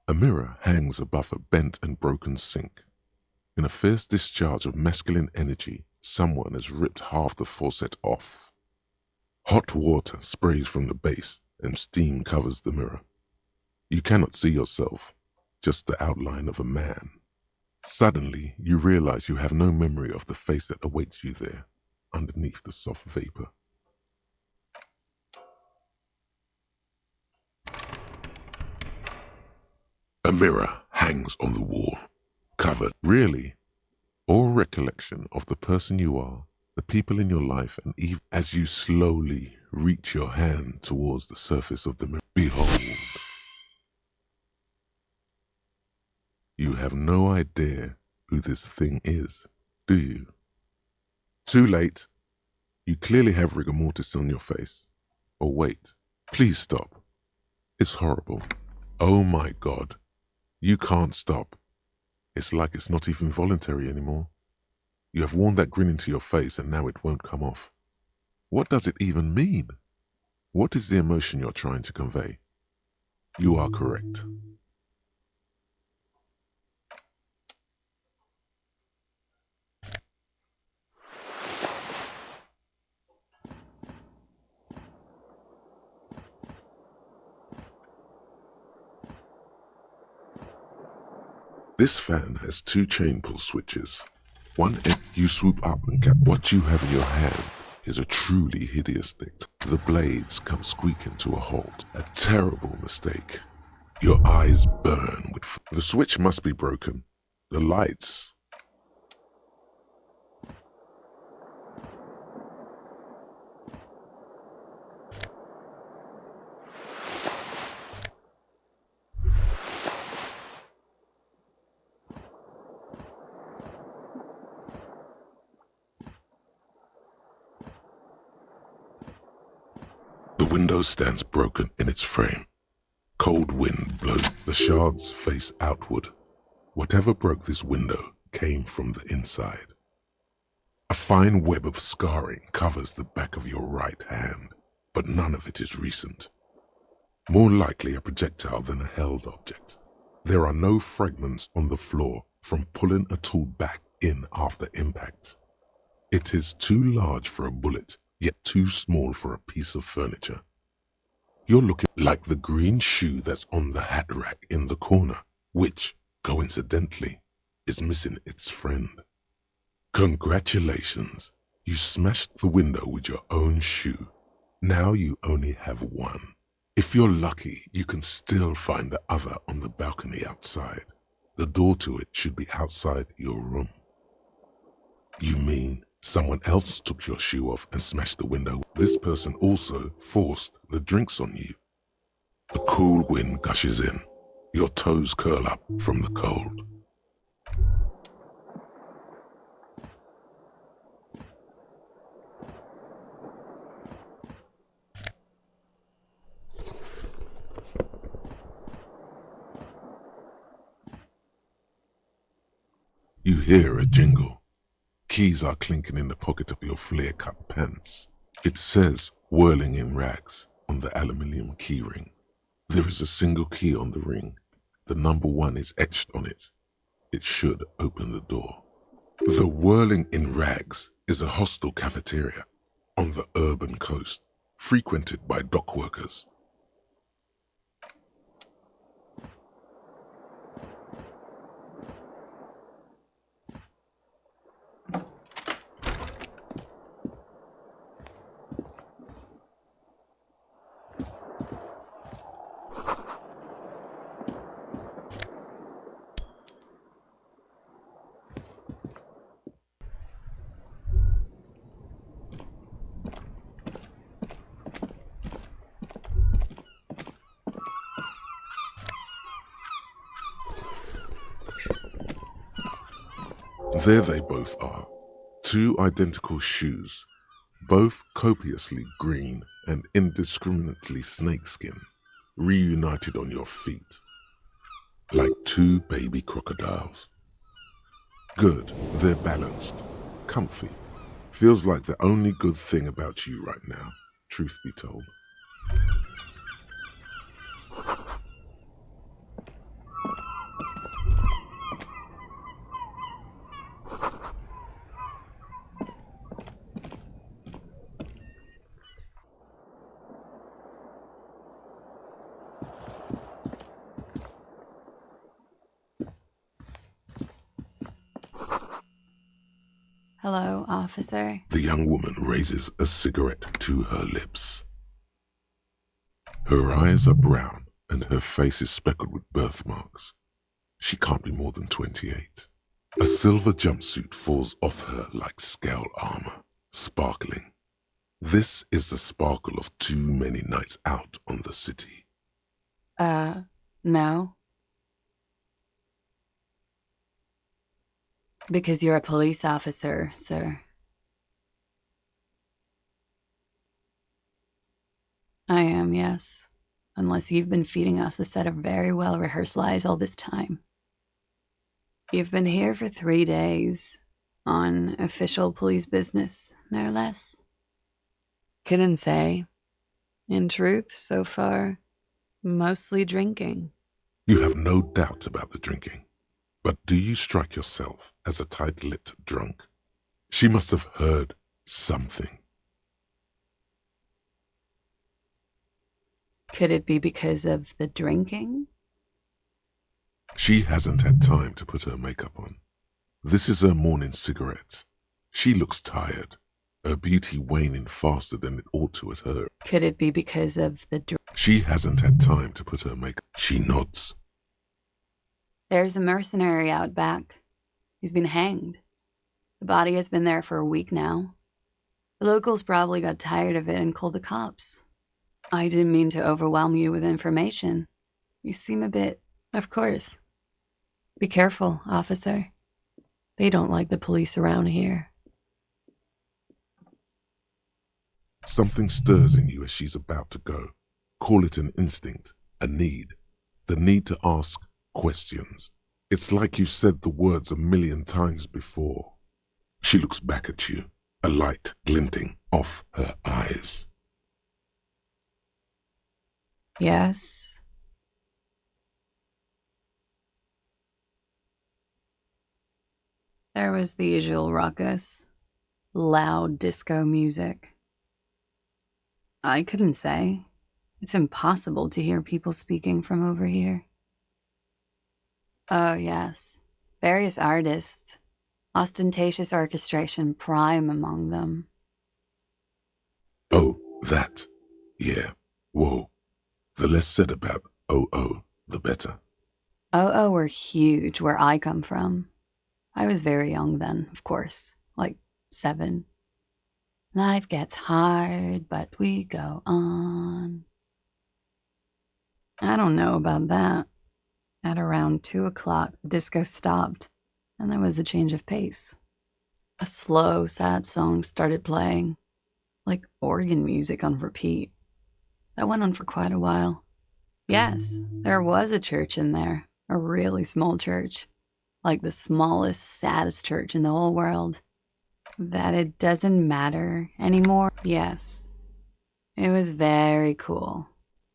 A mirror hangs above a bent and broken sink. In a fierce discharge of masculine energy, someone has ripped half the faucet off. Hot water sprays from the base and steam covers the mirror. You cannot see yourself, just the outline of a man. Suddenly, you realize you have no memory of the face that awaits you there, underneath the soft vapor. A mirror hangs on the wall, covered, really, all recollection of the person you are, the people in your life, and even as you slowly reach your hand towards the surface of the mirror, behold, you have no idea who this thing is, do you? Too late. You clearly have rigor mortis on your face. Oh wait, please stop. It's horrible. Oh my God. You can't stop. It's like it's not even voluntary anymore. You have worn that grin into your face and now it won't come off. What does it even mean? What is the emotion you're trying to convey? You are correct. This fan has two chain pull switches. One end you swoop up and get what you have in your hand is a truly hideous thing. The blades come squeaking to a halt. A terrible mistake. Your eyes burn with the switch must be broken. The lights. The window stands broken in its frame. Cold wind blows. The shards face outward. Whatever broke this window came from the inside. A fine web of scarring covers the back of your right hand, but none of it is recent. More likely a projectile than a held object. There are no fragments on the floor from pulling a tool back in after impact. It is too large for a bullet, yet too small for a piece of furniture. You're looking like the green shoe that's on the hat rack in the corner, which, coincidentally, is missing its friend. Congratulations, you smashed the window with your own shoe. Now you only have one. If you're lucky, you can still find the other on the balcony outside. The door to it should be outside your room. You mean someone else took your shoe off and smashed the window? This person also forced the drinks on you. The cool wind gushes in. Your toes curl up from the cold. You hear a jingle. Keys are clinking in the pocket of your flare-cut pants. It says, whirling in rags, on the aluminium key ring. There is a single key on the ring. The number 1 is etched on it. It should open the door. The whirling in rags is a hostel cafeteria on the urban coast, frequented by dock workers. There they both are, 2 identical shoes, both copiously green and indiscriminately snakeskin, reunited on your feet, like 2 baby crocodiles. Good, they're balanced, comfy. Feels like the only good thing about you right now, truth be told. Hello, officer. The young woman raises a cigarette to her lips. Her eyes are brown and her face is speckled with birthmarks. She can't be more than 28. A silver jumpsuit falls off her like scale armor, sparkling. This is the sparkle of too many nights out on the city. No. Because you're a police officer, sir. I am, yes. Unless you've been feeding us a set of very well-rehearsed lies all this time. You've been here for 3 days, on official police business, no less. Couldn't say. In truth, so far, mostly drinking. You have no doubt about the drinking. But do you strike yourself as a tight-lipped drunk? She must have heard something. Could it be because of the drinking? She hasn't had time to put her makeup on. This is her morning cigarette. She looks tired, her beauty waning faster than it ought to at her. Could it be because of the She hasn't had time to put her makeup. She nods. There's a mercenary out back. He's been hanged. The body has been there for a week now. The locals probably got tired of it and called the cops. I didn't mean to overwhelm you with information. You seem a bit... Of course. Be careful, officer. They don't like the police around here. Something stirs in you as she's about to go. Call it an instinct, a need. The need to ask questions. It's like you said the words 1,000,000 times before. She looks back at you, a light glinting off her eyes. Yes? There was the usual ruckus. Loud disco music. I couldn't say. It's impossible to hear people speaking from over here. Oh, yes. Various artists. Ostentatious orchestration prime among them. Oh, that. Yeah. Whoa. The less said about OO, the better. OO were huge where I come from. I was very young then, of course. Like 7. Life gets hard, but we go on. I don't know about that. At around 2 o'clock, the disco stopped, and there was a change of pace. A slow, sad song started playing, like organ music on repeat. That went on for quite a while. Yes, there was a church in there, a really small church, like the smallest, saddest church in the whole world. That it doesn't matter anymore? Yes. It was very cool.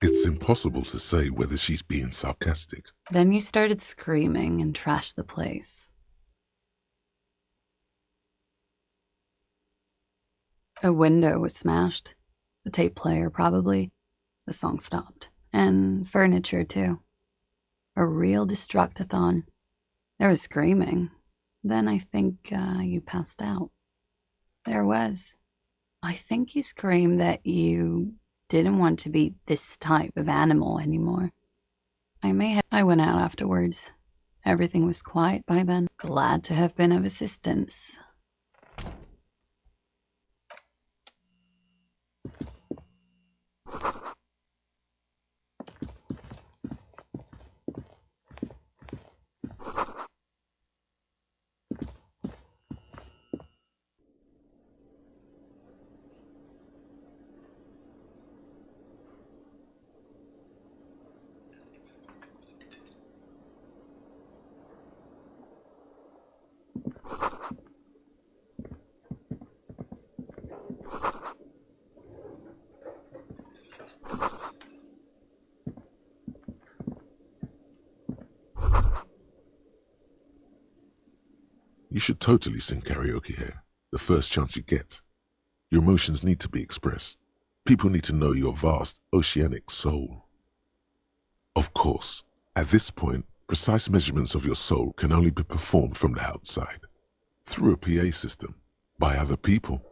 It's impossible to say whether she's being sarcastic. Then you started screaming and trashed the place. A window was smashed. The tape player, probably. The song stopped. And furniture, too. A real destructathon. There was screaming. Then I think you passed out. There was. I think you screamed that you didn't want to be this type of animal anymore. I went out afterwards. Everything was quiet by then. Glad to have been of assistance. You should totally sing karaoke here, the first chance you get. Your emotions need to be expressed. People need to know your vast, oceanic soul. Of course, at this point, precise measurements of your soul can only be performed from the outside, through a PA system. by other people.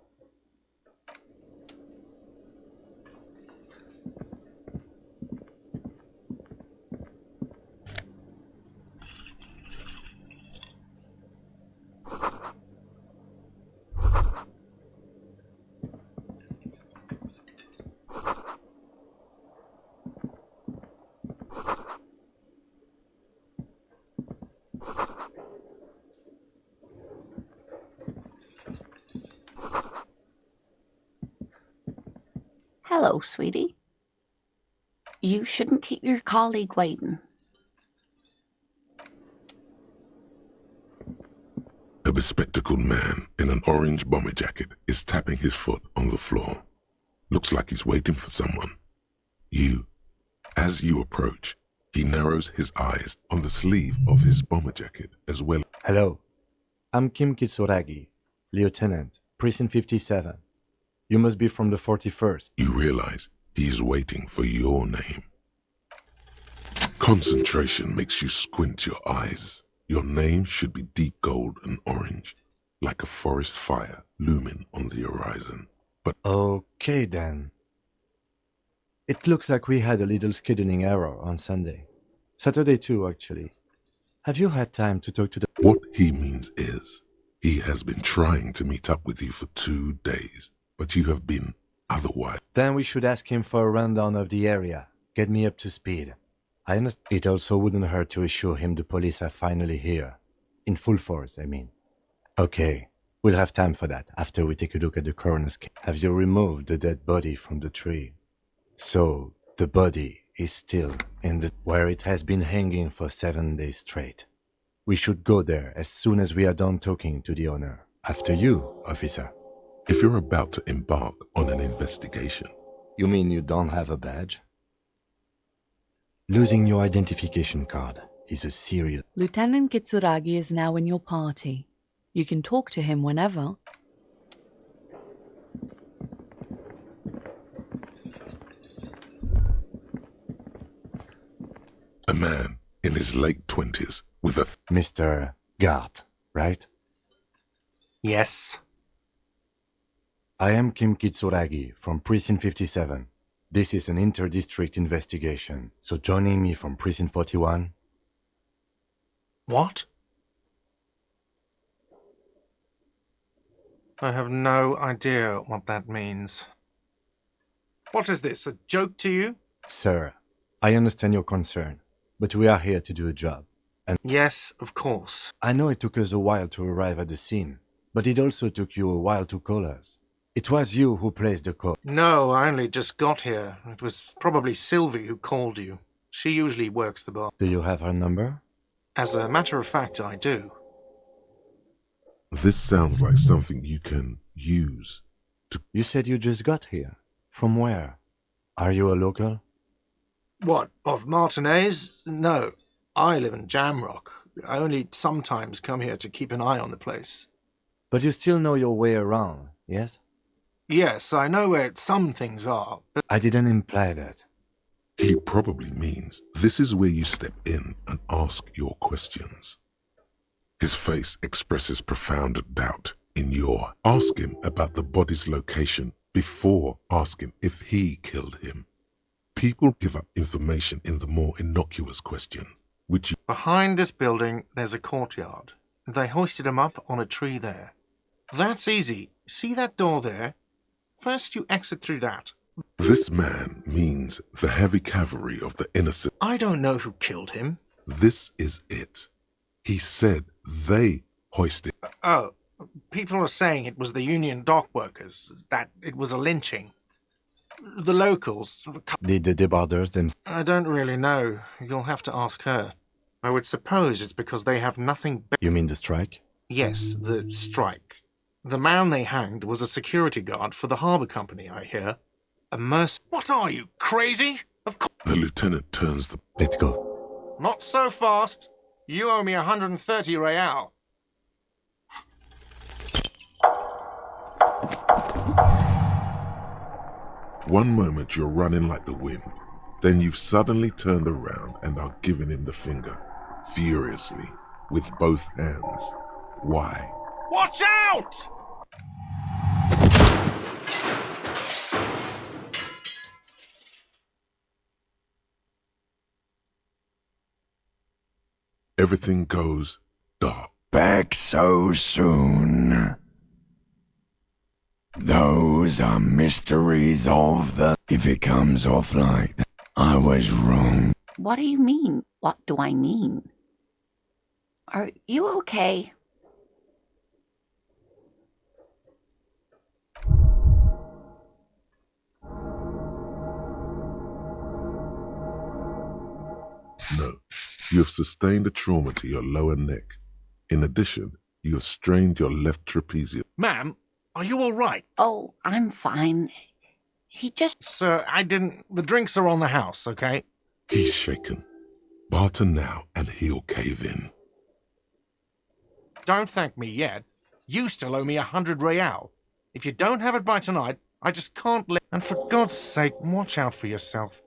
Hello, sweetie. You shouldn't keep your colleague waiting. A bespectacled man in an orange bomber jacket is tapping his foot on the floor. Looks like he's waiting for someone. As you approach, he narrows his eyes on the sleeve of his bomber jacket as well. Hello, I'm Kim Kitsuragi, Lieutenant, Precinct 57. You must be from the 41st. You realize he's waiting for your name. Concentration makes you squint your eyes. Your name should be deep gold and orange, like a forest fire looming on the horizon. But Okay then. It looks like we had a little scheduling error on Sunday. Saturday too, actually. Have you had time to talk to the... what he means is, he has been trying to meet up with you for 2 days, but you have been otherwise. Then we should ask him for a rundown of the area. Get me up to speed. I understand. It also wouldn't hurt to assure him the police are finally here. In full force, I mean. Okay, we'll have time for that after we take a look at the coroner's case. Have you removed the dead body from the tree? So, the body is still in the... where it has been hanging for 7 days straight. We should go there as soon as we are done talking to the owner. After you, officer. If you're about to embark on an investigation... You mean you don't have a badge? Losing your identification card is a serious... Lieutenant Kitsuragi is now in your party. You can talk to him whenever. A man in his late 20s with a... Mr. Gart, right? Yes. I am Kim Kitsuragi from Precinct 57. This is an inter-district investigation, so joining me from Precinct 41... What? I have no idea what that means. What is this, a joke to you? Sir, I understand your concern, but we are here to do a job. And Yes, of course. I know it took us a while to arrive at the scene, but it also took you a while to call us. It was you who placed the call. No, I only just got here. It was probably Sylvie who called you. She usually works the bar. Do you have her number? As a matter of fact, I do. This sounds like something you can use. You said you just got here. From where? Are you a local? What, of Martinez? No, I live in Jamrock. I only sometimes come here to keep an eye on the place. But you still know your way around, yes? Yes, I know where some things are, but I didn't imply that. He probably means this is where you step in and ask your questions. His face expresses profound doubt in your... Ask him about the body's location before asking if he killed him. People give up information in the more innocuous questions, which you... behind this building there's a courtyard. They hoisted him up on a tree there. That's easy. See that door there? First you exit through that. This man means the heavy cavalry of the innocent. I don't know who killed him. This is it. He said they hoisted... Oh, people are saying it was the union dock workers, that it was a lynching. The locals... Did the debarders themselves... I don't really know. You'll have to ask her. I would suppose it's because they have nothing... You mean the strike? Yes, the strike. The man they hanged was a security guard for the harbour company, I hear. A What are you, crazy? Of course... The lieutenant turns the... Let's go. Not so fast. You owe me 130 real. One moment you're running like the wind. Then you've suddenly turned around and are giving him the finger, furiously, with both hands. Why? Watch out! everything goes dark. Back so soon. Those are mysteries of the... If it comes off like that, I was wrong. What do you mean? What do I mean? Are you okay? No, you have sustained a trauma to your lower neck. In addition, you have strained your left trapezium. Ma'am, are you all right? Oh, I'm fine. He just... Sir, I didn't... The drinks are on the house, okay? He's shaken. Barter now and he'll cave in. Don't thank me yet. You still owe me 100 real. If you don't have it by tonight, I just can't let... And for God's sake, watch out for yourself.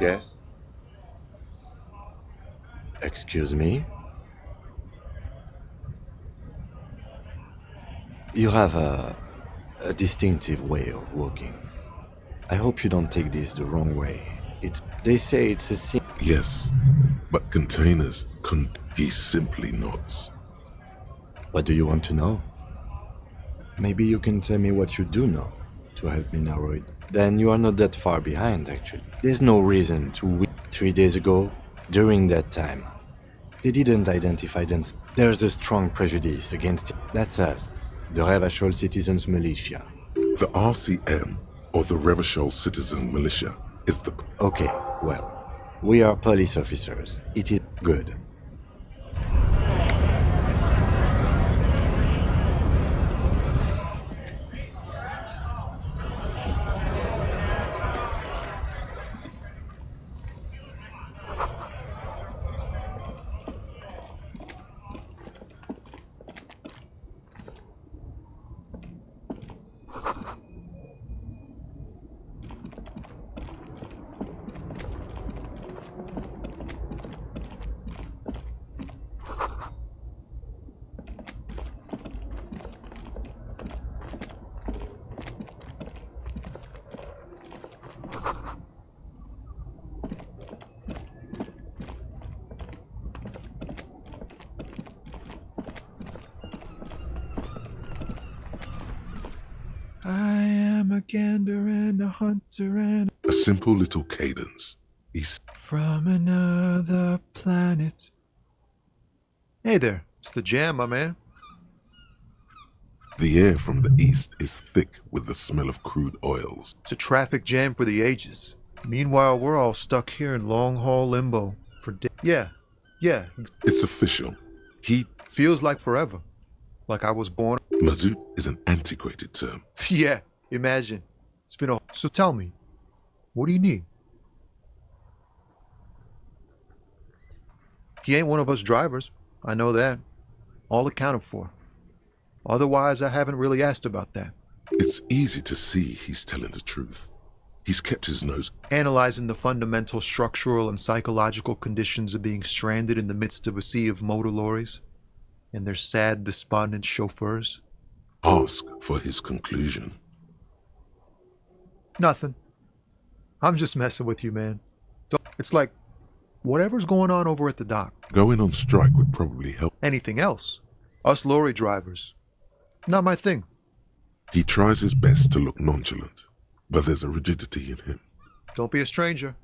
Yes? Excuse me? You have a distinctive way of walking. I hope you don't take this the wrong way. They say it's a sin. Yes, but containers he simply nods. What do you want to know? Maybe you can tell me what you do know to help me narrow it. Then you are not that far behind, actually. There's no reason to wait. 3 days ago, during that time, they didn't identify them. There's a strong prejudice against it. That's us, the Revachol Citizens Militia. The RCM, or the Revachol Citizen Militia, is the... Okay, well, we are police officers. It is good. I am a gander and a hunter and A simple little cadence. from another planet. Hey there, it's the Jam, my man. The air from the east is thick with the smell of crude oils. It's a traffic jam for the ages. Meanwhile, we're all stuck here in long-haul limbo for Yeah. It's official. He... Feels like forever. Like I was born. Mazout is an antiquated term. Yeah, imagine. It's been a... So tell me, what do you need? He ain't one of us drivers. I know that. All accounted for. Otherwise, I haven't really asked about that. It's easy to see he's telling the truth. He's kept his nose... Analyzing the fundamental structural and psychological conditions of being stranded in the midst of a sea of motor lorries and their sad, despondent chauffeurs. Ask for his conclusion. Nothing. I'm just messing with you, man. It's like, whatever's going on over at the dock. Going on strike would probably help. Anything else? Us lorry drivers. Not my thing. He tries his best to look nonchalant, but there's a rigidity in him. Don't be a stranger.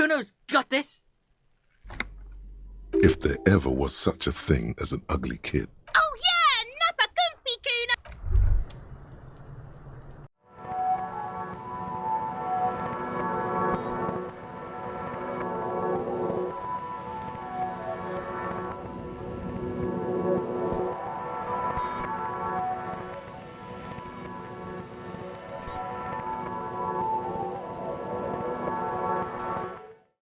No, got this. If there ever was such a thing as an ugly kid.